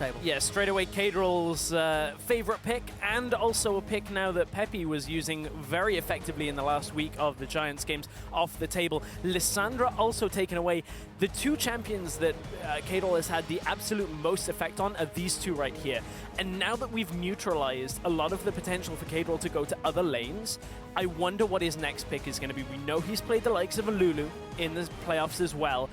table. Yeah, straight away Caedrel's favorite pick, and also a pick now that xPePii was using very effectively in the last week of the Giants games off the table. Lissandra also taken away. The two champions that Caedrel has had the absolute most effect on are these two right here. And now that we've neutralized a lot of the potential for Caedrel to go to other lanes, I wonder what his next pick is going to be. We know he's played the likes of a Lulu in the playoffs as well.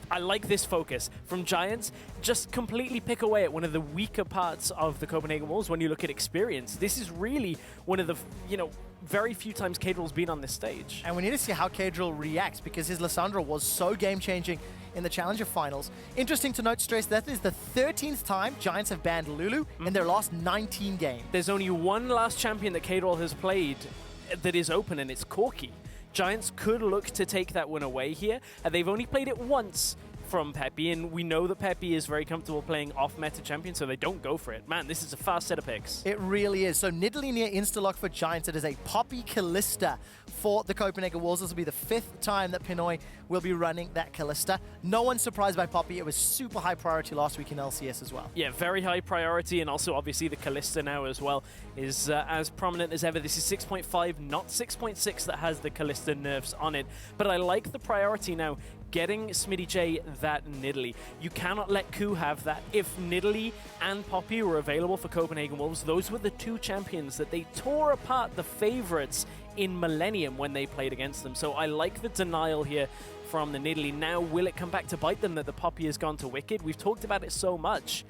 I like this focus from Giants. Just completely pick away at one of the weaker parts of the Copenhagen Wolves when you look at experience. This is really one of the, very few times Caedrel's been on this stage. And we need to see how Caedrel reacts, because his Lissandra was so game-changing in the Challenger Finals. Interesting to note, Stress, that is the 13th time Giants have banned Lulu in their last 19 games. There's only one last champion that Caedrel has played that is open, and it's Corki. Giants could look to take that one away here. They've only played it once from xPePii, and we know that xPePii is very comfortable playing off-meta champion, so they don't go for it. Man, this is a fast set of picks. It really is. So Nidalee near insta-lock for Giants. It is a Poppy Kalista for the Copenhagen Wolves. This will be the 5th time that Pinoy will be running that Kalista. No one's surprised by Poppy. It was super high priority last week in LCS as well. Yeah, very high priority, and also obviously the Kalista now as well is as prominent as ever. This is 6.5, not 6.6 that has the Kalista nerfs on it, but I like the priority now. Getting SmittyJ that Nidalee. You cannot let Ku have that. If Nidalee and Poppy were available for Copenhagen Wolves, those were the two champions that they tore apart the favorites in Millennium when they played against them. So I like the denial here from the Nidalee. Now, will it come back to bite them that the Poppy has gone to Wickd? We've talked about it so much.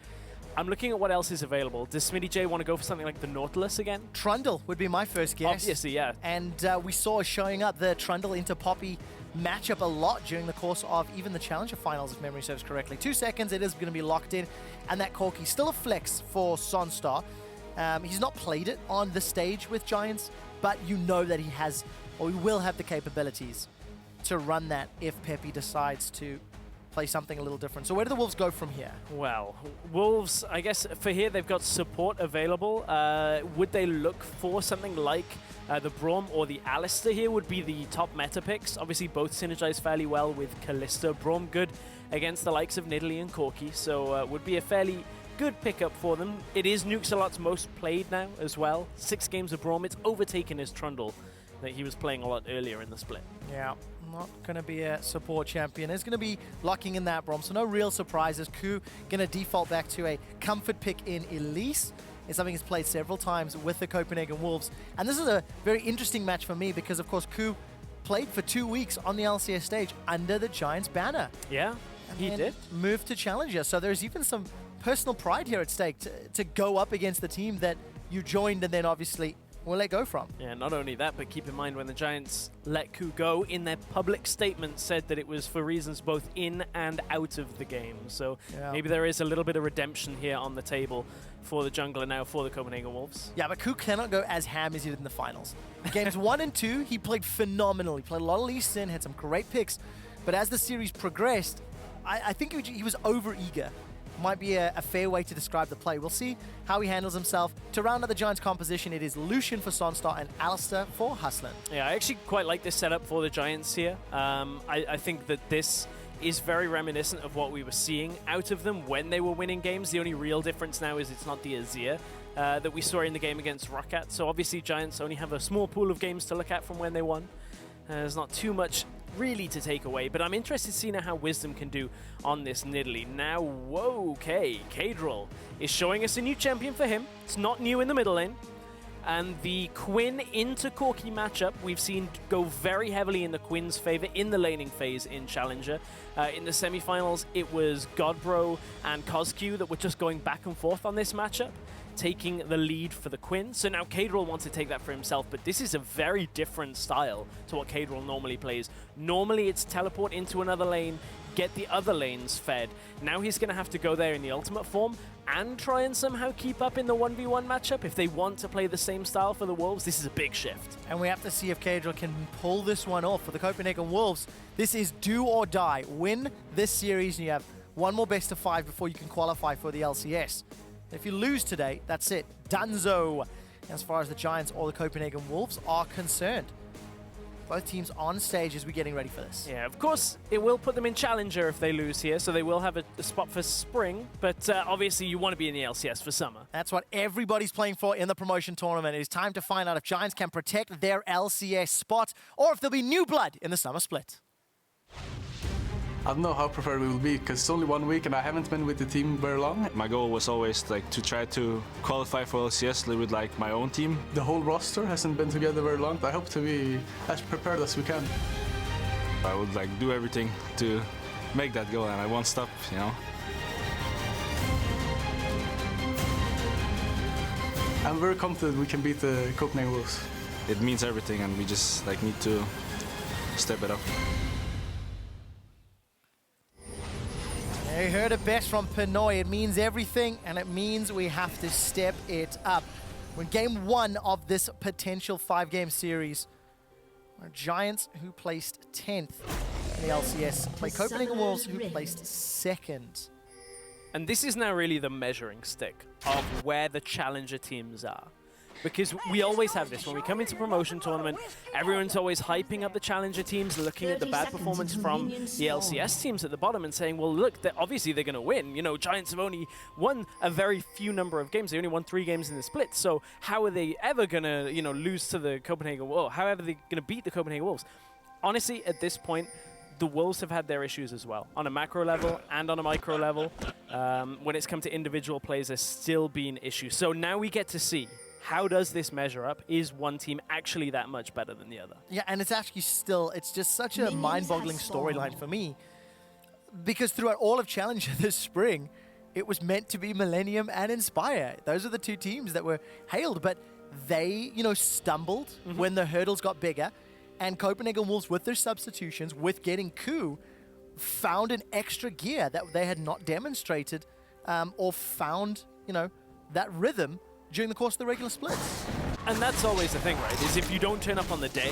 I'm looking at what else is available. Does SmittyJ want to go for something like the Nautilus again? Trundle would be my first guess. Obviously, yeah. And we saw showing up the Trundle into Poppy matchup a lot during the course of even the Challenger Finals, if memory serves correctly. 2 seconds, it is going to be locked in. And that Corki, still a flex for SONSTAR. He's not played it on the stage with Giants, but you know that he has, or he will have the capabilities to run that if xPePii decides to play something a little different. So where do the Wolves go from here? Well, Wolves, I guess for here they've got support available. Would they look for something like the Braum or the Alistar here would be the top meta picks. Obviously both synergize fairly well with Kalista. Braum good against the likes of Nidalee and Corki, so would be a fairly good pickup for them. It is NukeSalot's most played now as well. 6 games of Braum. It's overtaken his Trundle that he was playing a lot earlier in the split. Yeah, not going to be a support champion. It's going to be locking in that Braum, so no real surprises. Ku going to default back to a comfort pick in Elise. It's something he's played several times with the Copenhagen Wolves. And this is a very interesting match for me because, of course, Ku played for 2 weeks on the LCS stage under the Giants banner. Yeah, he did. Moved to Challenger, so there's even some personal pride here at stake to go up against the team that you joined and then obviously will let go from. Yeah, not only that, but keep in mind when the Giants let Ku go, in their public statement said that it was for reasons both in and out of the game. So maybe there is a little bit of redemption here on the table for the jungler now for the Copenhagen Wolves. Yeah, but Ku cannot go as ham as he did in the finals. Games 1 and 2, he played phenomenally. Played a lot of Lee Sin, had some great picks. But as the series progressed, I think he was over-eager. Might be a fair way to describe the play. We'll see how he handles himself. To round out the Giants' composition, it is Lucian for SONSTAR and Alistar for Hustlin. Yeah, I actually quite like this setup for the Giants here. I think that this is very reminiscent of what we were seeing out of them when they were winning games. The only real difference now is it's not the Azir that we saw in the game against Roccat. So obviously Giants only have a small pool of games to look at from when they won. There's not too much really to take away, but I'm interested to see now how Wisdom can do on this Nidalee. Now, whoa, okay, Caedrel is showing us a new champion for him. It's not new in the middle lane. And the Quinn into Corki matchup, we've seen go very heavily in the Quinn's favor in the laning phase in Challenger. In the semifinals, it was Godbro and CosQ that were just going back and forth on this matchup, taking the lead for the Quinn. So now Caedrel wants to take that for himself, but this is a very different style to what Caedrel normally plays. Normally it's teleport into another lane, get the other lanes fed. Now he's going to have to go there in the ultimate form and try and somehow keep up in the 1v1 matchup if they want to play the same style for the Wolves. This is a big shift. And we have to see if Caedrel can pull this one off for the Copenhagen Wolves. This is do or die. Win this series and you have one more best of 5 before you can qualify for the LCS. If you lose today, that's it. Dunzo, as far as the Giants or the Copenhagen Wolves are concerned. Both teams on stage as we're getting ready for this. Yeah, of course, it will put them in Challenger if they lose here, so they will have a spot for Spring, but obviously you want to be in the LCS for Summer. That's what everybody's playing for in the promotion tournament. It is time to find out if Giants can protect their LCS spot or if there'll be new blood in the Summer split. I don't know how prepared we will be because it's only 1 week and I haven't been with the team very long. My goal was always like to try to qualify for LCS with like my own team. The whole roster hasn't been together very long. I hope to be as prepared as we can. I would like do everything to make that goal and I won't stop, you know. I'm very confident we can beat the Copenhagen Wolves. It means everything and we just like need to step it up. You heard it best from Pinoy. It means everything, and it means we have to step it up. We're in game 1 of this potential 5-game series. Our Giants, who placed 10th in the LCS, play Copenhagen Wolves, who placed 2nd. And this is now really the measuring stick of where the challenger teams are. Because we always have this. When we come into promotion tournament, everyone's always hyping up the challenger teams, looking at the bad performance from the LCS teams at the bottom and saying, well, look, obviously they're going to win. You know, Giants have only won a very few number of games. They only won 3 games in the split. So how are they ever going to, you know, lose to the Copenhagen Wolves? How are they going to beat the Copenhagen Wolves? Honestly, at this point, the Wolves have had their issues as well, on a macro level and on a micro level. When it's come to individual plays, there's still been issues. So now we get to see, how does this measure up? Is one team actually that much better than the other? Yeah, and it's actually still, it's just such a mind-boggling storyline for me. Because throughout all of Challenger this spring, it was meant to be Millennium and Inspire. Those are the 2 teams that were hailed, but they, you know, stumbled when the hurdles got bigger. And Copenhagen Wolves, with their substitutions, with getting Coup, found an extra gear that they had not demonstrated or found, you know, that rhythm during the course of the regular splits. And that's always the thing, right? Is if you don't turn up on the day,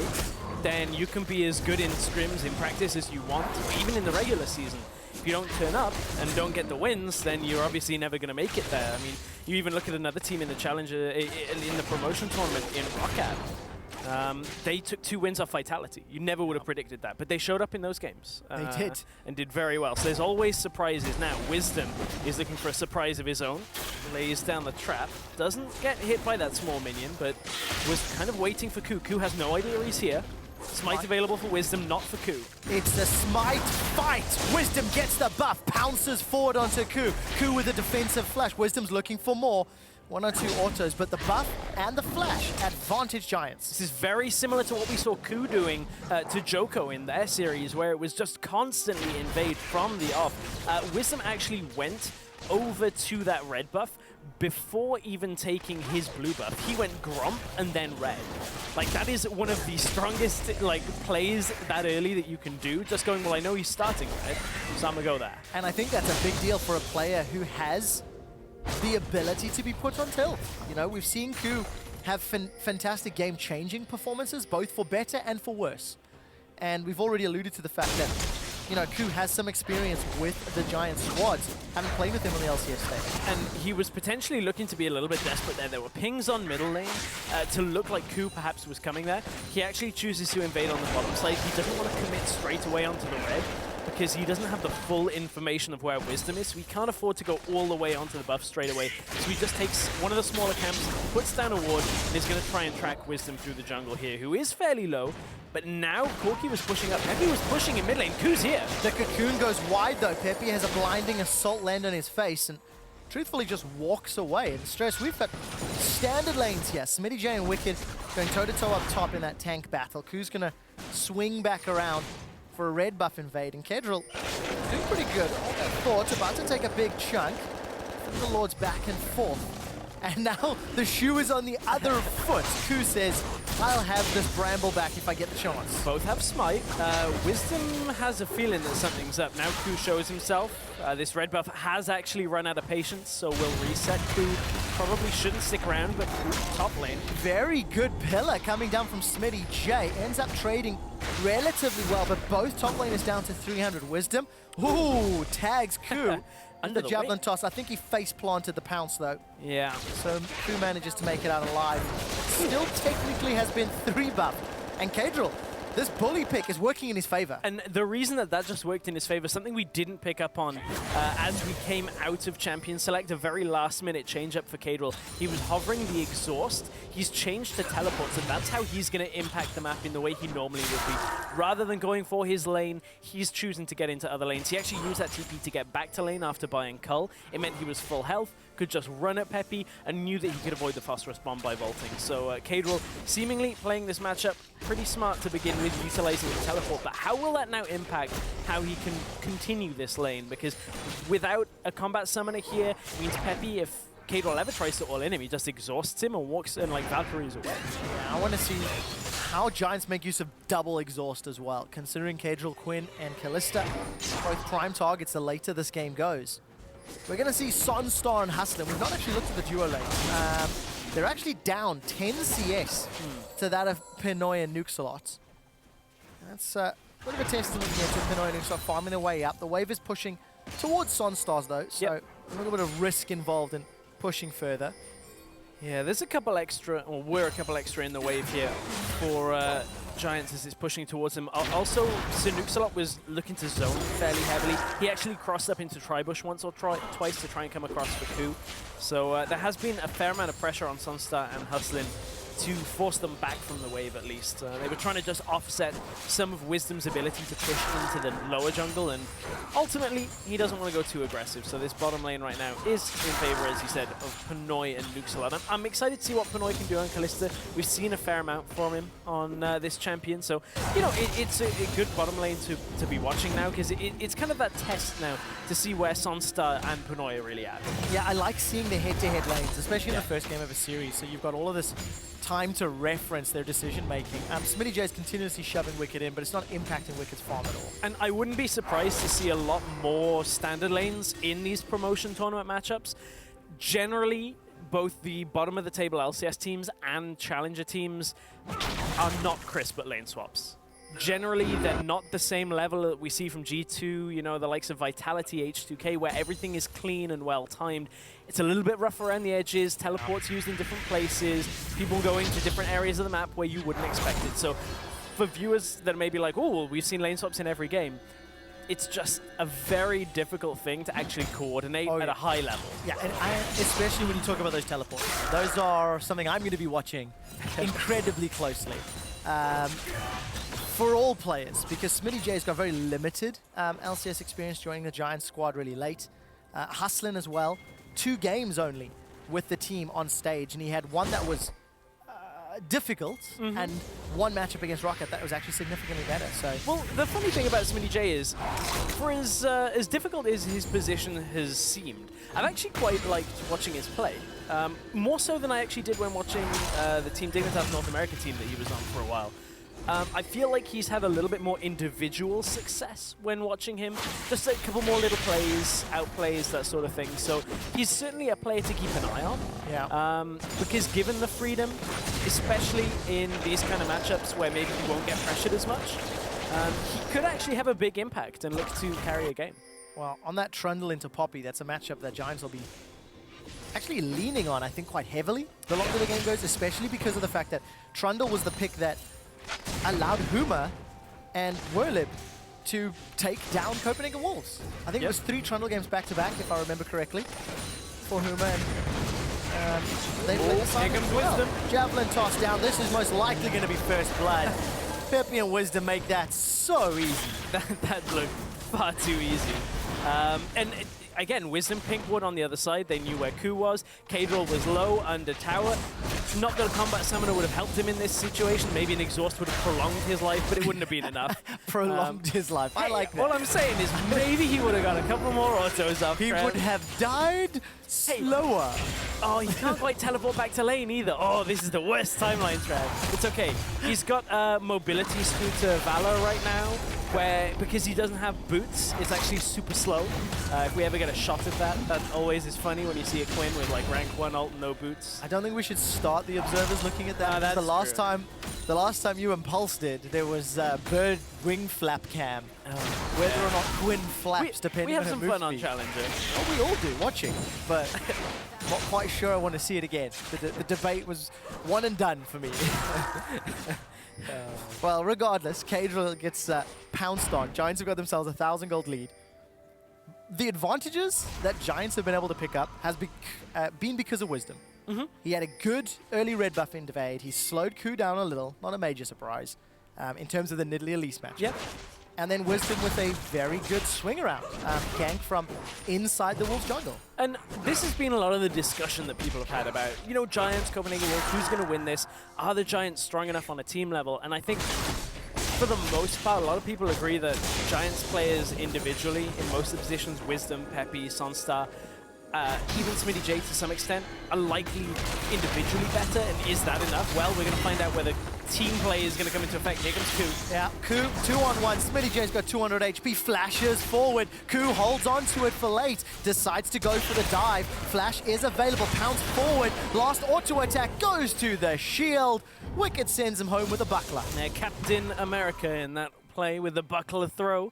then you can be as good in scrims, in practice as you want, even in the regular season. If you don't turn up and don't get the wins, then you're obviously never going to make it there. I mean, you even look at another team in the Challenger, in the promotion tournament in Roccat. They took 2 wins off Vitality. You never would have predicted that, but they showed up in those games. They did. And did very well. So there's always surprises. Now, Wisdom is looking for a surprise of his own. Lays down the trap. Doesn't get hit by that small minion, but was kind of waiting for Coup. Coup has no idea he's here. Smite available for Wisdom, not for Coup. It's the Smite fight. Wisdom gets the buff, pounces forward onto Coup. Coup with a defensive flash. Wisdom's looking for more. 1 or 2 autos, but the buff and the flash advantage Giants. This is very similar to what we saw Coup doing to Joko in their series, where it was just constantly invade from the off. Wisdom actually went over to that red buff before even taking his blue buff. He went Gromp and then red. Like, that is one of the strongest, like, plays that early that you can do. Just going, well, I know he's starting red, so I'm gonna go there. And I think that's a big deal for a player who has the ability to be put on tilt. You know, we've seen Coup have fantastic game-changing performances, both for better and for worse. And we've already alluded to the fact that, you know, Coup has some experience with the Giants squads, having played with him on the LCS stage. And he was potentially looking to be a little bit desperate there. There were pings on middle lane to look like Coup perhaps was coming there. He actually chooses to invade on the bottom side. He doesn't want to commit straight away onto the red, because he doesn't have the full information of where Wisdom is, so he can't afford to go all the way onto the buff straight away. So he just takes one of the smaller camps, puts down a ward, and is going to try and track Wisdom through the jungle here, who is fairly low. But now Corki was pushing up. Peppy was pushing in mid lane. Cou's here. The cocoon goes wide though. Peppy has a blinding assault land on his face and truthfully just walks away. And Stress, we've got standard lanes here. SmittyJ and Wickd going toe-to-toe up top in that tank battle. Cou's going to swing back around for a red buff invade, and Caedrel doing pretty good. Thoughts about to take a big chunk. The Lord's back and forth. And now the shoe is on the other foot. Coup says, I'll have this Bramble back if I get the chance. Both have Smite. Wisdom has a feeling that something's up. Now Coup shows himself. This red buff has actually run out of patience, so we'll reset. Coup probably shouldn't stick around, but top lane. Very good pillar coming down from SmittyJ. Ends up trading relatively well, but both top lane is down to 300 Wisdom. Ooh, tags Coup. Under the javelin toss. I think he face planted the pounce though. Yeah. So Coup manages to make it out alive. Still technically has been 3 buff. And Caedrel This bully pick is working in his favor. And the reason that that just worked in his favor, something we didn't pick up on as we came out of Champion Select, a very last-minute change-up for Caedrel. He was hovering the exhaust. He's changed to teleports, and that's how he's going to impact the map in the way he normally would be. Rather than going for his lane, he's choosing to get into other lanes. He actually used that TP to get back to lane after buying Cull. It meant he was full health, could just run at xPePii, and knew that he could avoid the phosphorus bomb by vaulting. So Caedrel seemingly playing this matchup pretty smart to begin with, utilizing the teleport, but how will that now impact how he can continue this lane? Because without a combat summoner here, it means xPePii, if Caedrel ever tries to all-in him, he just exhausts him and walks in like Valkyries away. Yeah, I want to see how Giants make use of double exhaust as well, considering Caedrel, Quinn, and Kalista, both prime targets the later this game goes. We're going to see SONSTAR and Hustlin. We've not actually looked at the duo lane. They're actually down 10 CS to that of Pinoy and EUCS. That's a bit of a testament here to Pinoy and EUCS farming their way up. The wave is pushing towards SONSTARs though, so a little bit of risk involved in pushing further. Yeah, there's a couple extra, or were a couple extra in the wave here for Giants as it's pushing towards him. Also, SirNukeAlot was looking to zone fairly heavily. He actually crossed up into Tribush once or twice to try and come across for coup. So there has been a fair amount of pressure on SONSTAR and Hustlin to force them back from the wave at least. They were trying to just offset some of Wisdom's ability to push into the lower jungle, and ultimately he doesn't want to go too aggressive. So this bottom lane right now is in favor, as you said, of Pinoy and EUCS. I'm excited to see what Pinoy can do on Kalista. We've seen a fair amount from him on this champion, so you know it's a good bottom lane to be watching now, because it's kind of that test now to see where SONSTAR and Pinoy are really at. Yeah, I like seeing the head-to-head lanes, especially in the first game of a series. So you've got all of this time to reference their decision-making. SmittyJ is continuously shoving Wickd in, but it's not impacting Wicked's farm at all. And I wouldn't be surprised to see a lot more standard lanes in these promotion tournament matchups. Generally, both the bottom of the table LCS teams and challenger teams are not crisp at lane swaps. Generally, they're not the same level that we see from G2, you know, the likes of Vitality, H2K, where everything is clean and well-timed. It's a little bit rough around the edges, teleports used in different places, people going to different areas of the map where you wouldn't expect it. So for viewers that may be like, oh, well, we've seen lane swaps in every game, it's just a very difficult thing to actually coordinate at a high level. Yeah, and especially when you talk about those teleports. Those are something I'm going to be watching incredibly closely. For all players, because SmittyJ's got very limited LCS experience joining the Giants squad really late. Hustlin as well, 2 games only with the team on stage, and he had one that was difficult and one matchup against Rocket that was actually significantly better. So, well, the funny thing about SmittyJ is, for as difficult as his position has seemed, I've actually quite liked watching his play. More so than I actually did when watching the Team Dignitas North America team that he was on for a while. I feel like he's had a little bit more individual success when watching him. Just a couple more little plays, outplays, that sort of thing. So he's certainly a player to keep an eye on. Yeah. Because given the freedom, especially in these kind of matchups where maybe he won't get pressured as much, he could actually have a big impact and look to carry a game. Well, on that Trundle into Poppy, that's a matchup that Giants will be actually leaning on, I think, quite heavily the longer the game goes, especially because of the fact that Trundle was the pick that allowed Huma and Werlib to take down Copenhagen Wolves. I think it was 3 Trundle games back-to-back, if I remember correctly, for Huma, and they played the side as well. Wisdom. Javelin toss down. This is most likely going to be first blood. xPePii and Wisdom make that so easy. That looked far too easy. Again, Wisdom Pinkwood on the other side. They knew where Ku was. Caedrel was low under tower. Not that a combat summoner would have helped him in this situation. Maybe an exhaust would have prolonged his life, but it wouldn't have been enough. Prolonged his life. I like that. All I'm saying is maybe he would have got a couple more autos up. He would have died slower. Oh, he can't quite teleport back to lane either. Oh, this is the worst timeline trap. It's okay. He's got mobility scooter Valor right now, where because he doesn't have boots, it's actually super slow. If we ever get a shot at that always is funny when you see a Quinn with like rank 1 ult and no boots. I don't think we should start the observers looking at that. That's the last time you impulsed it, there was bird wing flap cam. Whether or not Quinn flaps, depending on her move We have some fun speed. on Challenger. Oh, we all do, watching, but not quite sure I want to see it again. The debate was one and done for me. Well, regardless, Caedrel gets pounced on. Giants have got themselves a 1,000 gold lead. The advantages that Giants have been able to pick up has been because of Wisdom. He had a good early red buff invade. He slowed Ku down a little, not a major surprise, in terms of the Nidalee Elise match. Yep. And then Wisdom with a very good swing around, gank from inside the Wolves jungle. And this has been a lot of the discussion that people have had about, you know, Giants, Copenhagen Wolves, who's going to win this? Are the Giants strong enough on a team level? And I think, for the most part, a lot of people agree that Giants players individually, in most of the positions, Wisdom, xPePii, SONSTAR, even SmittyJ to some extent, are likely individually better. And is that enough? Well, we're going to find out whether team play is going to come into effect. Here comes Ku. Yeah, Ku, 2-on-1. SmittyJ's got 200 HP, flashes forward. Ku holds on to it for late, decides to go for the dive. Flash is available, pounce forward. Last auto attack goes to the shield. Wickd sends him home with a buckler. Now, Captain America in that play with the buckler throw.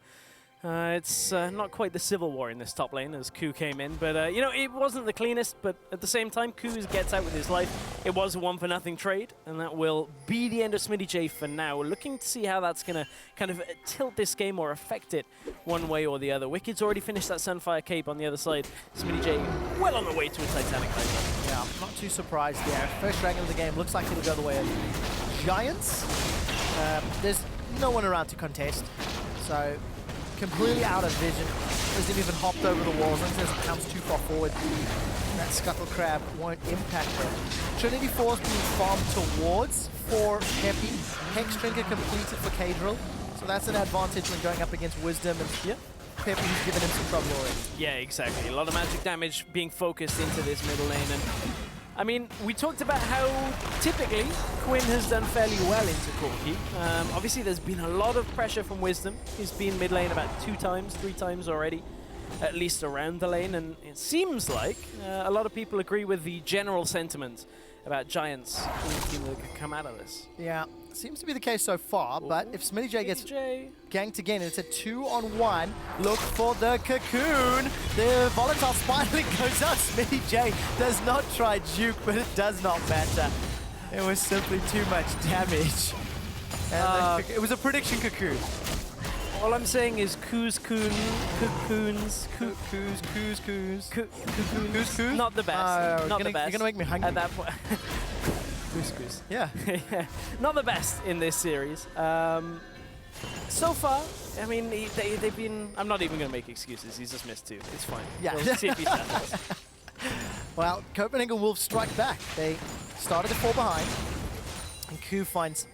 It's not quite the civil war in this top lane as Ku came in, but you know, it wasn't the cleanest, but at the same time, Ku gets out with his life. It was a 1-for-0 trade, and that will be the end of SmittyJ for now. Looking to see how that's going to kind of tilt this game or affect it one way or the other. Wickid's already finished that Sunfire Cape on the other side. SmittyJ well on the way to a Titanic Hydra. Yeah, I'm not too surprised there. First dragon of the game looks like it'll go the way of Giants. There's no one around to contest, so completely out of vision. Hasn't even hopped over the walls. Until it comes too far forward, that Scuttle Crab won't impact it. Trinity Force being farmed towards for xPePii. Hex Trinket completed for Caedrel, so that's an advantage when going up against Wisdom. And xPePii's given him some trouble already. Yeah, exactly. A lot of magic damage being focused into this middle lane. And I mean, we talked about how typically Quinn has done fairly well into Corki. Obviously, there's been a lot of pressure from Wisdom. He's been mid lane about 2 times, 3 times already, at least around the lane. And it seems like a lot of people agree with the general sentiment about Giants being the team that could come out of this. Yeah, seems to be the case so far, but if SmittyJ gets ganked again, and it's a 2-on-1, look for the cocoon. The volatile spiraling goes out. SmittyJ does not try juke, but it does not matter. It was simply too much damage. And it was a prediction cocoon. All I'm saying is cocoons. Not the best. Not the best. You're gonna make me hungry. At that point. Couscous. Yeah. Not the best in this series. So far, I mean, they've been... I'm not even going to make excuses. He's just missed 2. It's fine. Yeah. We'll see if he settles. Well, Copenhagen Wolves strike back. They started to fall behind, and Ku finds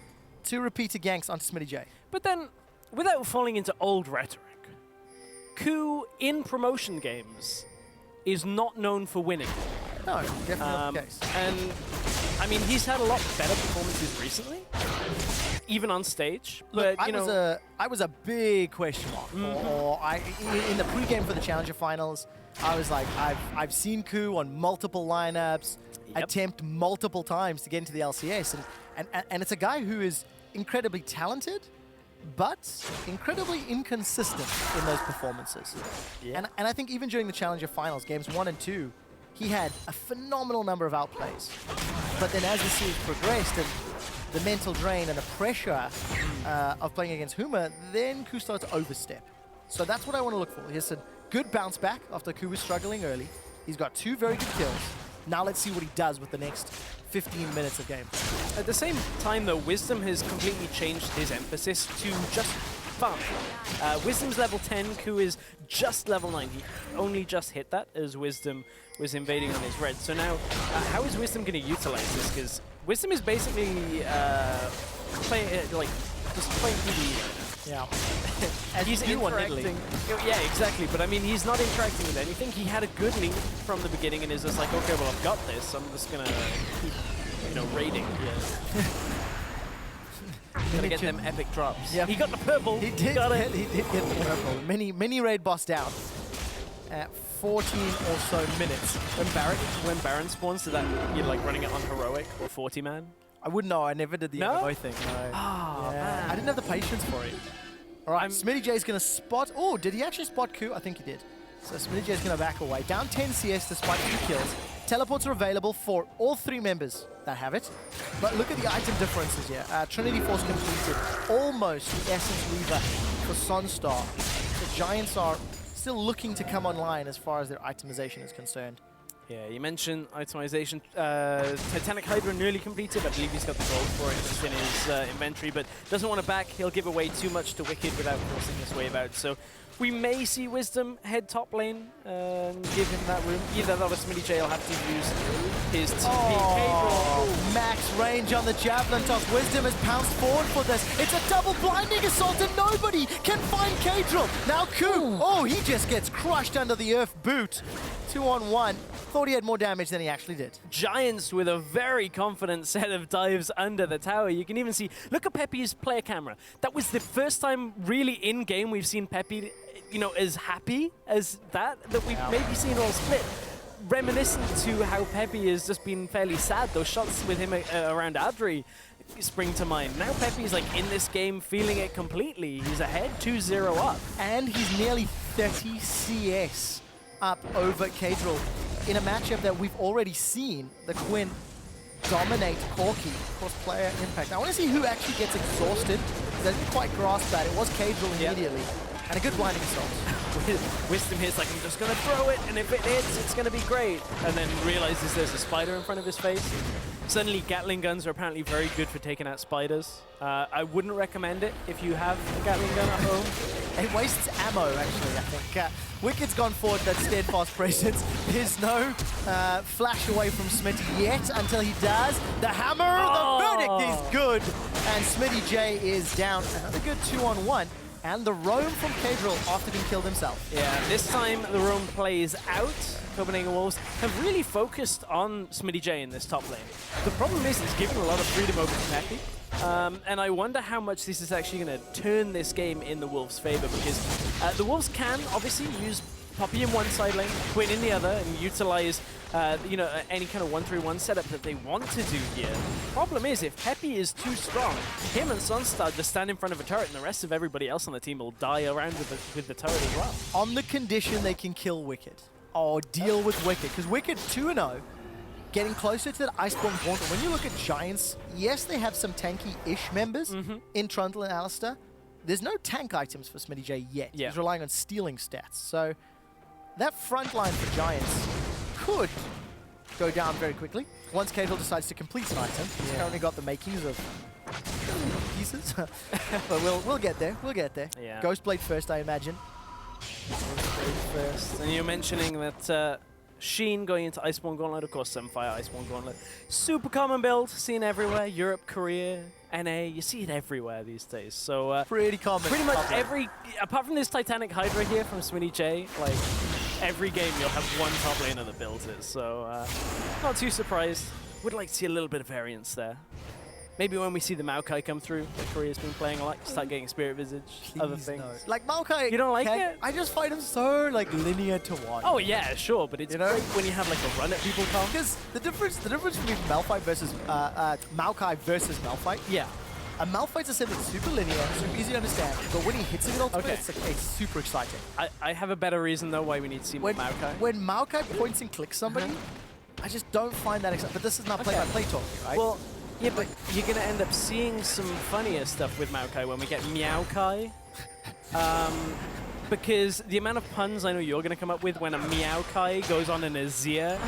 2 repeated ganks onto SmittyJ. But then, without falling into old rhetoric, Ku in promotion games is not known for winning. No, definitely not the case. And I mean, he's had a lot better performances recently, even on stage. Look, but I was a big question mark. In the pregame for the Challenger Finals, I was like, I've seen Ku on multiple lineups, attempt multiple times to get into the LCS, and it's a guy who is incredibly talented, but incredibly inconsistent in those performances. Yeah. And I think even during the Challenger Finals, games 1 and 2, he had a phenomenal number of outplays. But then as the series progressed and the mental drain and the pressure of playing against Huma, then Ku started to overstep. So that's what I want to look for. He has a good bounce back after Ku was struggling early. He's got 2 very good kills. Now let's see what he does with the next 15 minutes of game. At the same time, though, Wisdom has completely changed his emphasis to just fun. Wisdom's level 10, Ku is just level 9. He only just hit that as Wisdom was invading on his red. So now, how is Wisdom going to utilize this? Because Wisdom is basically playing PvE. Yeah. And he's interacting. Yeah, exactly. But I mean, he's not interacting with anything. He had a good lead from the beginning and is just like, okay, well, I've got this. I'm just going to keep, raiding. Yeah. Gotta get them epic drops. Yep. He got the purple. He did. He did get the purple. Mini raid boss down at 14 or so minutes. When Baron spawns, to that you're like running it on heroic or 40-man. I wouldn't know. I never did the MMO thing. No. Oh, man. I didn't have the patience for it. All right, SmittyJ's going to spot... Oh, did he actually spot Ku? I think he did. So SmittyJ's going to back away. Down 10 CS despite 2 kills. Teleports are available for all 3 members that have it. But look at the item differences here. Trinity Force completed. Almost the Essence Weaver for SONSTAR. The Giants are still looking to come online as far as their itemization is concerned. Yeah, you mentioned itemization. Titanic Hydra nearly completed. I believe he's got the gold for it just in his inventory, but doesn't want to back. He'll give away too much to Wickd without forcing this wave out. So we may see Wisdom head top lane and give him that room. Either that or SmittyJ will have to use his TP. Oh, max range on the Javelin toss. Wisdom has pounced forward for this. It's a double blinding assault and nobody can find Caedrel. Now Ku, he just gets crushed under the earth boot. 2-on-1. Thought he had more damage than he actually did. Giants with a very confident set of dives under the tower. You can even see, look at Pepi's player camera. That was the first time really in-game we've seen Pepi, as happy as that we've maybe seen all split. Reminiscent to how Pepi has just been fairly sad. Those shots with him around Adri spring to mind. Now Pepi's like in this game feeling it completely. He's ahead 2-0 up. And he's nearly 30 CS up over Caedrel in a matchup that we've already seen the Quinn dominate Corki cross-player impact. I want to see who actually gets exhausted. I didn't quite grasp that. It was Caedrel immediately. And a good blinding assault. Wisdom hits like, I'm just going to throw it, and if it hits, it's going to be great. And then realizes there's a spider in front of his face. Suddenly, Gatling guns are apparently very good for taking out spiders. I wouldn't recommend it if you have a Gatling gun at home. It wastes ammo, actually, I think. Wicked's gone forward that steadfast presence. There's no flash away from Smitty yet until he does. The hammer, the verdict is good. And SmittyJ is down. Another good 2-on-1. And the roam from Caedrel after being killed himself. Yeah, this time the roam plays out. Copenhagen Wolves have really focused on SmittyJ in this top lane. The problem is it's given a lot of freedom over to Pepi. And I wonder how much this is actually going to turn this game in the Wolves' favor, because the Wolves can obviously use Poppy in one side lane, Quinn in the other, and utilize any kind of 1-3-1 setup that they want to do here. Problem is, if Pepi is too strong, him and SONSTAR just stand in front of a turret, and the rest of everybody else on the team will die around with the turret as well. On the condition they can kill Wickd, or deal with Wickd, because Wickd 2-0, getting closer to that Iceborne Gauntlet. When you look at Giants, yes, they have some tanky-ish members in Trundle and Alistar. There's no tank items for SmittyJ yet. Yeah. He's relying on stealing stats. So that front line for Giants could go down very quickly once Caedrel decides to complete an item. He's currently got the makings of pieces. But we'll get there. We'll get there. Yeah. Ghostblade first, I imagine. First. And you're mentioning that Sheen going into Iceborne Gauntlet, of course, Senpai Iceborne Gauntlet. Super common build, seen everywhere. Europe, Korea, NA, you see it everywhere these days. So pretty common. Pretty much apart from this Titanic Hydra here from SmittyJ, like every game you'll have one top laner that builds it. So not too surprised. Would like to see a little bit of variance there. Maybe when we see the Maokai come through, that Korea's been playing a lot, start getting Spirit Visage, other things. No. Like Maokai, you don't like it? I just find him so linear to watch. Oh yeah, sure, but it's great when you have like a run at people come. Because the difference between Malphite versus Maokai versus Malphite. Yeah. A Malphite's a set that's super linear, super easy to understand, but when he hits it ultimate, it's super exciting. I have a better reason though why we need to see more Maokai. When Maokai points and clicks somebody, I just don't find that exciting. But this is not play-by-play talk, right? Well, yeah, but you're going to end up seeing some funnier stuff with Maokai when we get Meowkai. Because the amount of puns I know you're going to come up with when a Meowkai goes on an Azir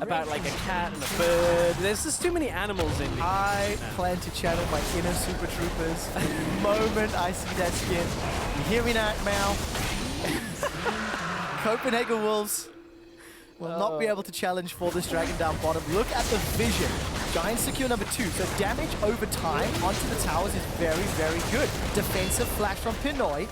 about like a cat and a bird. There's just too many animals in me. I plan to channel my inner Super Troopers the moment I see that skin. You hear me now, Mao? Copenhagen Wolves will not be able to challenge for this Dragon down bottom. Look at the vision. Giants secure number 2. So damage over time onto the towers is very, very good. Defensive flash from Pinoy.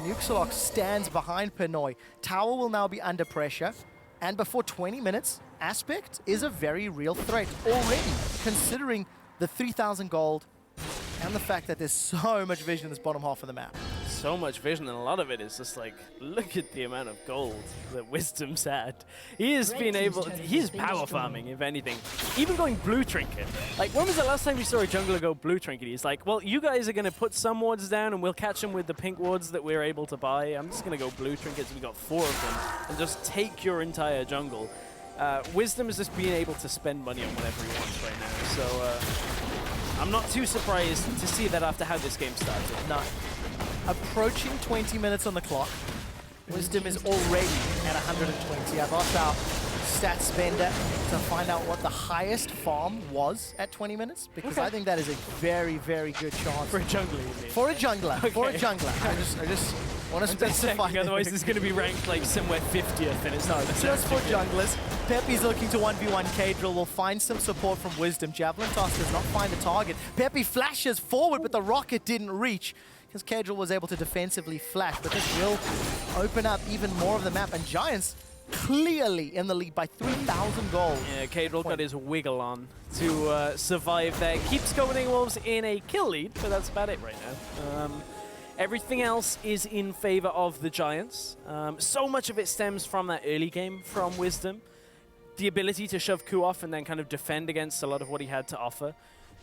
EUCS stands behind Pinoy. Tower will now be under pressure. And before 20 minutes, Aspect is a very real threat already, considering the 3,000 gold and the fact that there's so much vision in this bottom half of the map. So much vision, and a lot of it is just like, look at the amount of gold that Wisdom's had. He has been able, he's power farming, if anything. Even going blue trinket. Like, when was the last time you saw a jungler go blue trinket? He's like, well, you guys are going to put some wards down, and we'll catch them with the pink wards that we're able to buy. I'm just going to go blue trinkets, we got 4 of them, and just take your entire jungle. Wisdom is just being able to spend money on whatever he wants right now. So I'm not too surprised to see that after how this game started. No. Approaching 20 minutes on the clock. Wisdom is already at 120. I've asked our stat spender to find out what the highest farm was at 20 minutes, because I think that is a very, very good chance. For a jungler, you mean? For a jungler. Okay. For a jungler. I just want to specify. Otherwise, it's going to be ranked like somewhere 50th, and it's not. Just for junglers. Pepi's looking to 1v1 Caedrel. Will find some support from Wisdom. Javelin toss does not find a target. Pepi flashes forward, but the rocket didn't reach, because Caedrel was able to defensively flash, but this will open up even more of the map, and Giants clearly in the lead by 3,000 gold. Yeah, Caedrel got his wiggle on to survive there. Keeps Copenhagen Wolves in a kill lead, but that's about it right now. Everything else is in favor of the Giants. So much of it stems from that early game from Wisdom. The ability to shove Ku off and then kind of defend against a lot of what he had to offer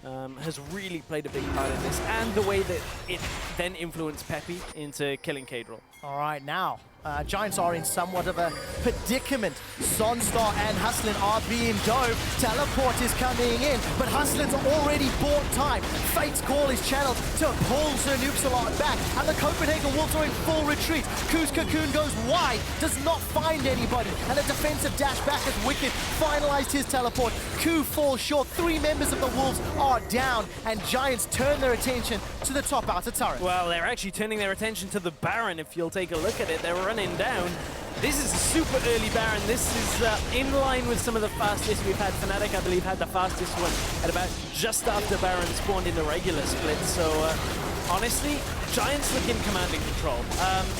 has really played a big part in this, and the way that it then influenced Pepi into killing Caedrel. All right, now Giants are in somewhat of a predicament. SONSTAR and Hustlin are being dove. Teleport is coming in, but Hustlin's already bought time. Fate's call is channeled to pull SirNukeAlot back, and the Copenhagen Wolves are in full retreat. Ku's cocoon goes wide, does not find anybody, and a defensive dash back as Wickd finalized his teleport. Ku falls short. 3 members of the Wolves are down, and Giants turn their attention to the top outer turret. Well, they're actually turning their attention to the Baron, if you'll take a look at it. They're running down. This is a super early Baron. This is in line with some of the fastest we've had. Fnatic, I believe, had the fastest one at about just after Baron spawned in the regular split. So, honestly, Giants look in command and control.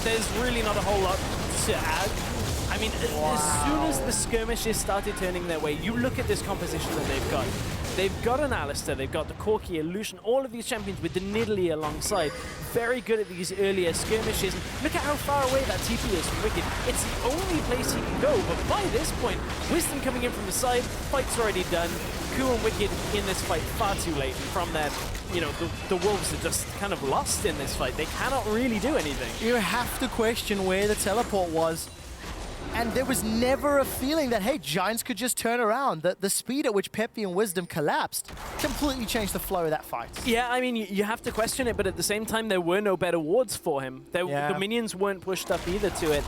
There's really not a whole lot to add. I mean, as soon as the skirmishes started turning their way, you look at this composition that they've got. They've got an Alistar, they've got the Corki, Lucian, all of these champions with the Nidalee alongside. Very good at these earlier skirmishes. And look at how far away that TP is from Wickd. It's the only place he can go, but by this point, Wisdom coming in from the side, fight's already done. Ku and Wickd in this fight far too late, and from there, you know, the Wolves are just kind of lost in this fight. They cannot really do anything. You have to question where the teleport was. And there was never a feeling that, hey, Giants could just turn around. The speed at which Pepi and Wisdom collapsed completely changed the flow of that fight. Yeah, I mean, you have to question it, but at the same time, there were no better wards for him. The minions weren't pushed up either to it.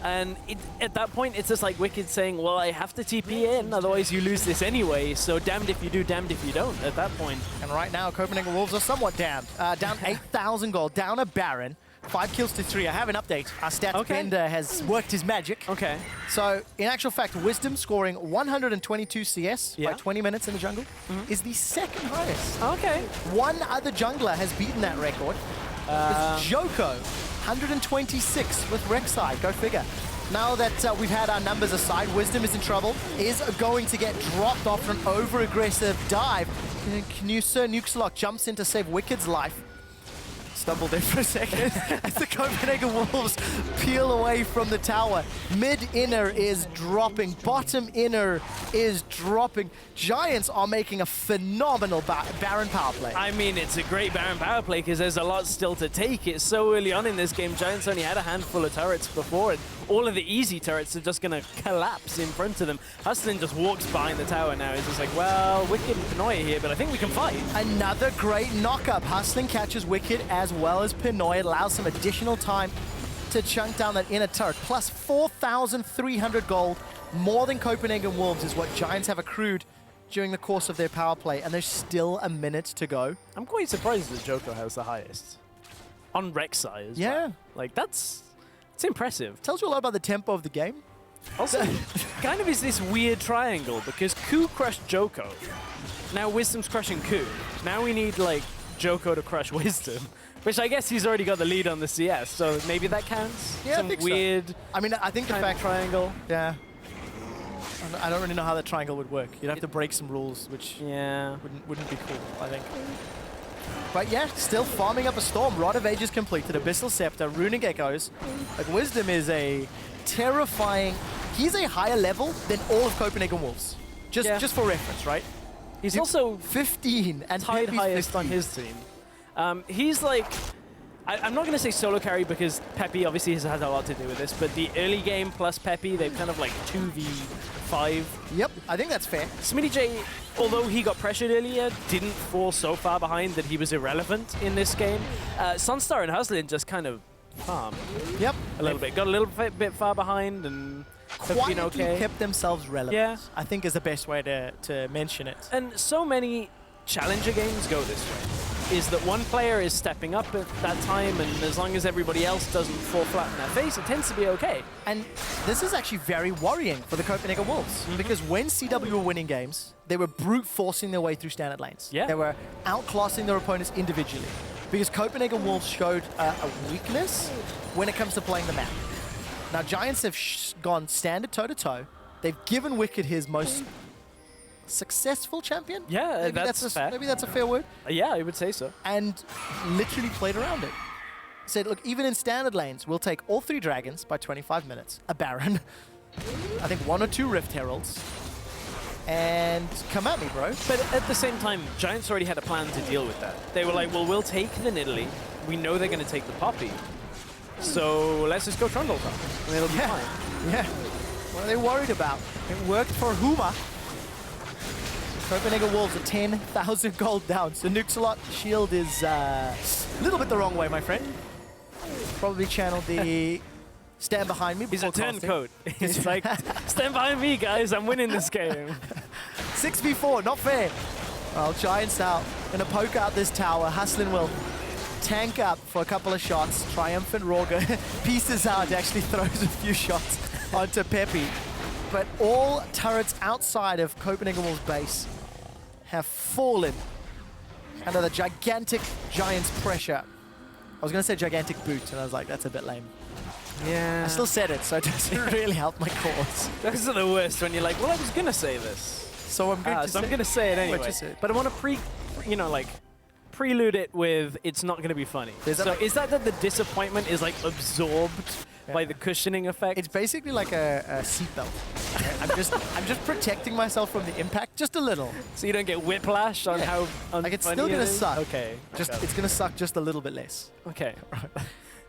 And at that point, it's just like Wickd saying, well, I have to TP in, otherwise you lose this anyway. So damned if you do, damned if you don't at that point. And right now, Copenhagen Wolves are somewhat damned. Down 8,000 gold, down a Baron. 5 kills to 3. I have an update. Our stats bender has worked his magic. Okay. So, in actual fact, Wisdom scoring 122 CS by 20 minutes in the jungle is the second highest. Okay. One other jungler has beaten that record. It's Joko, 126 with Rek'Sai. Go figure. Now that we've had our numbers aside, Wisdom is in trouble. Is going to get dropped off for an over-aggressive dive. SirNukeAlot jumps in to save Wicked's life. Stumbled in for a second as the Copenhagen Wolves peel away from the tower. Mid-inner is dropping. Bottom inner is dropping. Giants are making a phenomenal Baron power play. I mean, it's a great Baron power play because there's a lot still to take. It's so early on in this game. Giants only had a handful of turrets before, and all of the easy turrets are just going to collapse in front of them. Hustlin just walks behind the tower now. He's just like, well, Wickd and Pinoy here, but I think we can fight. Another great knock-up. Hustlin catches Wickd as well as Pinoy. It allows some additional time to chunk down that inner turret. Plus 4,300 gold. More than Copenhagen Wolves is what Giants have accrued during the course of their power play, and there's still a minute to go. I'm quite surprised that Joko has the highest. On Rek'Sai as well. Like, it's impressive. Tells you a lot about the tempo of the game. Also, kind of is this weird triangle, because Ku crushed Joko. Now Wisdom's crushing Ku. Now we need, like, Joko to crush Wisdom. Which I guess he's already got the lead on the CS, so maybe that counts? Yeah, some I think weird so. I mean, I think the fact triangle. Yeah. I don't really know how that triangle would work. You'd have to break some rules, which wouldn't be cool, I think. But yeah, still farming up a Storm. Rod of Ages completed. Abyssal Scepter, Runic Echoes. Like, Wisdom is a terrifying... He's a higher level than all of Copenhagen Wolves. Just for reference, right? He's also 15 and tied Pepi's highest 15. on his team. He's like... I'm not going to say solo carry because xPePii obviously has had a lot to do with this, but the early game plus xPePii, they've kind of like 2v5. Yep, I think that's fair. SmittyJ, although he got pressured earlier, didn't fall so far behind that he was irrelevant in this game. SONSTAR and Hustlin just kind of farmed. Yep. A little bit. Got a little bit far behind and have been okay. Kept themselves relevant. Yeah. I think is the best way to mention it. And so many challenger games go this way, is that one player is stepping up at that time, and as long as everybody else doesn't fall flat in their face, it tends to be okay. And this is actually very worrying for the Copenhagen Wolves, because when CW were winning games, they were brute forcing their way through standard lanes. Yeah. They were outclassing their opponents individually, because Copenhagen Wolves showed a weakness when it comes to playing the map. Now, Giants have gone standard toe-to-toe. They've given Wickd his most successful champion? Yeah, maybe that's fair. Maybe that's a fair word. Yeah, I would say so. And literally played around it. Said, look, even in standard lanes, we'll take all 3 dragons by 25 minutes, a Baron, I think 1 or 2 Rift Heralds, and come at me, bro. But at the same time, Giants already had a plan to deal with that. They were like, well, we'll take the Nidalee. We know they're going to take the Poppy. So let's just go Trundle top, and it'll be fine. Yeah. What are they worried about? It worked for Huma. Copenhagen Wolves are 10,000 gold down. So SirNukeAlot shield is a little bit the wrong way, my friend. Probably channeled the stand behind me. He's a before casting. turncoat. He's like, stand behind me, guys. I'm winning this game. 6v4, not fair. Well, Giants out. Gonna poke out this tower. Hustlin will tank up for a couple of shots. Triumphant Roger pieces out, actually throws a few shots onto xPePii. But all turrets outside of Copenhagen Wolves' base have fallen under the gigantic Giants' pressure. I was going to say gigantic boot, and I was like, that's a bit lame. Yeah. I still said it, so it doesn't really help my cause. Those are the worst when you're like, well, I was going to say this. So I'm going to say it anyway. What you said. But I want to prelude it with it's not going to be funny. Is that the disappointment is like absorbed by the cushioning effect? It's basically like a seatbelt. I'm just protecting myself from the impact just a little. So you don't get whiplash on how unfunny like it's still gonna suck. Okay. It's gonna suck just a little bit less. Okay.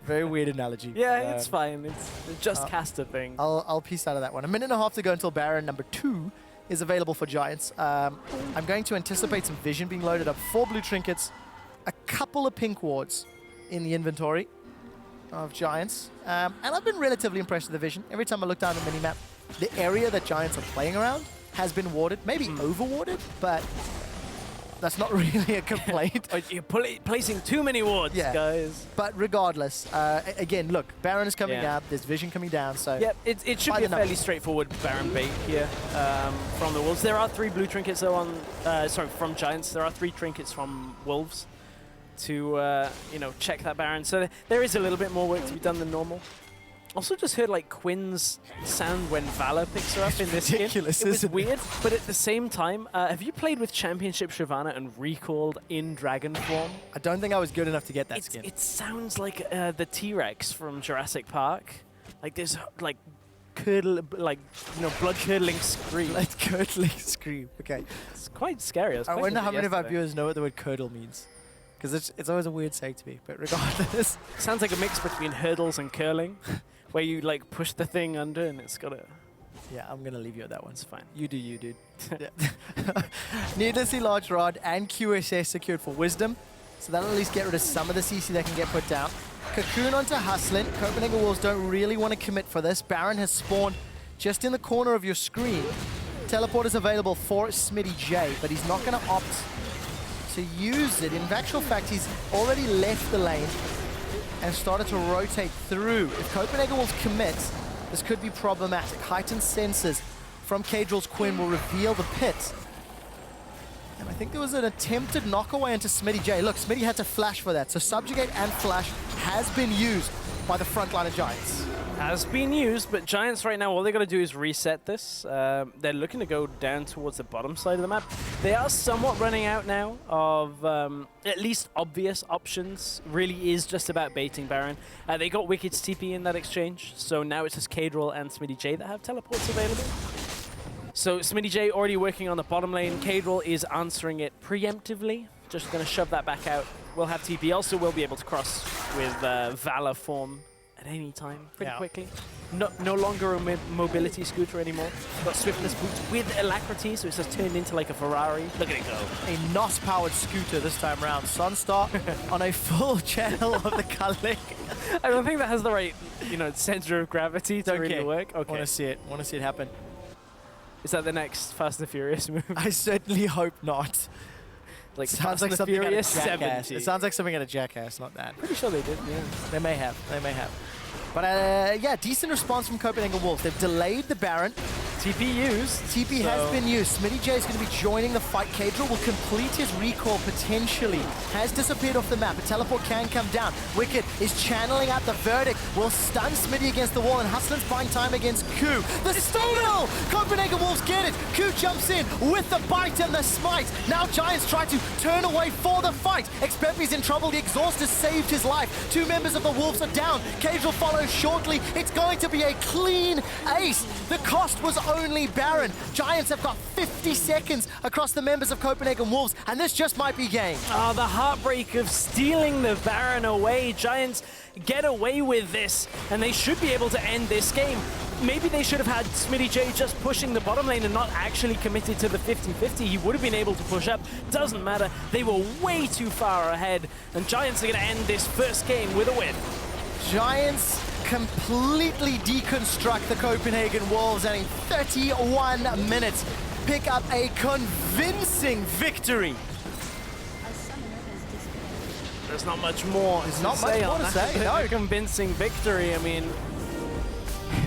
Very weird analogy. Yeah, it's fine. It's just caster thing. I'll piece out of that one. 1.5 minutes to go until Baron number 2 is available for Giants. I'm going to anticipate some vision being loaded up. 4 blue trinkets, a couple of pink wards in the inventory of Giants. And I've been relatively impressed with the vision. Every time I look down the minimap, the area that Giants are playing around has been warded, maybe over-warded, but that's not really a complaint. You're placing too many wards, guys. But regardless, again, look, Baron is coming out, there's vision coming down, so... Yeah, it should be a fairly straightforward Baron bait here from the Wolves. There are 3 blue trinkets though on... from Giants. There are 3 trinkets from Wolves to, check that Baron. So there is a little bit more work to be done than normal. Also just heard like Quinn's sound when Valor picks her up in this game. It was weird, but at the same time, have you played with Championship Shyvana and recalled in dragon form? I don't think I was good enough to get that skin. It sounds like the T-Rex from Jurassic Park. Like there's like blood curdling scream. Blood curdling scream. Okay. It's quite scary. I wonder how many of our viewers know what the word curdle means. Because it's always a weird saying to me, but regardless. Sounds like a mix between hurdles and curling. Where you like push the thing under and it's got a... Yeah, I'm going to leave you at that one. It's fine. You do you, dude. Needlessly large rod and QSS secured for wisdom. So that'll at least get rid of some of the CC that can get put down. Cocoon onto Hustlin. Copenhagen Wolves don't really want to commit for this. Baron has spawned just in the corner of your screen. Teleport is available for SmittyJ, but he's not going to opt to use it. In actual fact, he's already left the lane and started to rotate through. If Copenhagen Wolves commit, this could be problematic. Heightened senses from Caedrel's Quinn will reveal the pit. And I think there was an attempted knockaway into SmittyJ. Look, Smitty had to flash for that. So Subjugate and Flash has been used by the front line of Giants. Has been used, but Giants right now, all they got to do is reset this. They're looking to go down towards the bottom side of the map. They are somewhat running out now of at least obvious options. Really is just about baiting Baron. They got Wicked's TP in that exchange, so now it's just Caedrel and SmittyJ that have teleports available. So SmittyJ already working on the bottom lane. Caedrel is answering it preemptively just going to shove that back out. We'll have TP. Also, we'll be able to cross with Valor form at any time pretty quickly. No longer a mobility scooter anymore. Got swiftness boots with alacrity, so it's just turned into like a Ferrari. Look at it go. A NOS-powered scooter this time around. SONSTAR on a full channel of the Kalik. I don't think that has the right, center of gravity to really work. Okay. Want to see it. Want to see it happen. Is that the next Fast and Furious move? I certainly hope not. Like sounds like something out of Jackass. It sounds like something out of Jackass, not that. Pretty sure they did, yeah. They may have. They may have. But yeah, decent response from Copenhagen Wolves. They've delayed the Baron. TP used. TP has been used. SmittyJ is going to be joining the fight. Caedrel will complete his recall potentially. Has disappeared off the map. A teleport can come down. Wickd is channeling out the verdict. Will stun Smitty against the wall, and Hustlin's buying time against Q. The steal! Copenhagen Wolves get it. Q jumps in with the bite and the smite. Now Giants try to turn away for the fight. xPePii's in trouble. The exhaust has saved his life. 2 members of the Wolves are down. Caedrel follows shortly. It's going to be a clean ace. The cost was only Baron. Giants have got 50 seconds across the members of Copenhagen Wolves, and this just might be game. Oh, the heartbreak of stealing the Baron away. Giants get away with this, and they should be able to end this game. Maybe they should have had SmittyJ just pushing the bottom lane and not actually committed to the 50-50. He would have been able to push up. Doesn't matter. They were way too far ahead, and Giants are going to end this first game with a win. Giants completely deconstruct the Copenhagen Wolves, and in 31 minutes pick up a convincing victory. There's not much more. There's not much more to say. No, convincing victory. I mean,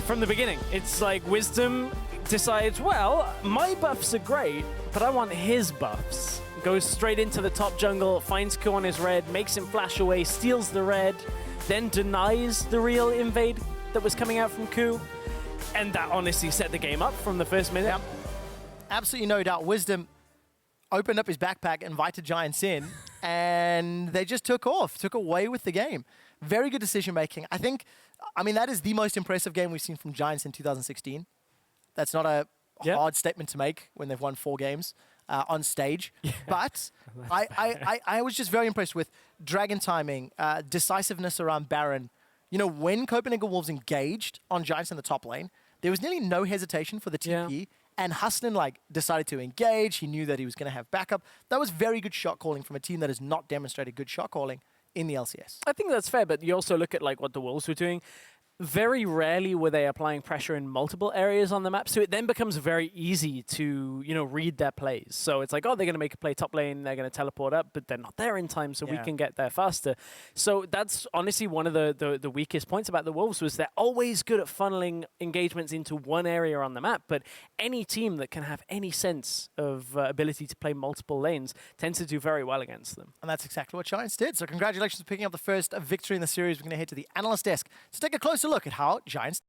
from the beginning, it's like Wisdom decides, well, my buffs are great, but I want his buffs. Goes straight into the top jungle, finds Q on his red, makes him flash away, steals the red, then denies the real invade that was coming out from Q. And that honestly set the game up from the first minute. Yep. Absolutely no doubt. Wisdom opened up his backpack, invited Giants in, and they just took off, took away with the game. Very good decision making. I mean, that is the most impressive game we've seen from Giants in 2016. That's not a hard statement to make when they've won 4 games on stage. Yeah. But I was just very impressed with dragon timing, decisiveness around Baron. When Copenhagen Wolves engaged on Giants in the top lane, there was nearly no hesitation for the TP. And Hustlin decided to engage. He knew that he was going to have backup. That was very good shot calling from a team that has not demonstrated good shot calling in the LCS. I think that's fair, but you also look at what the Wolves were doing. Very rarely were they applying pressure in multiple areas on the map, so it then becomes very easy to, read their plays. So it's like, oh, they're going to make a play top lane, they're going to teleport up, but they're not there in time, so we can get there faster. So that's honestly one of the weakest points about the Wolves, was they're always good at funneling engagements into one area on the map, but any team that can have any sense of ability to play multiple lanes tends to do very well against them. And that's exactly what Giants did. So congratulations for picking up the first victory in the series. We're going to head to the analyst desk to take a closer look at how Giants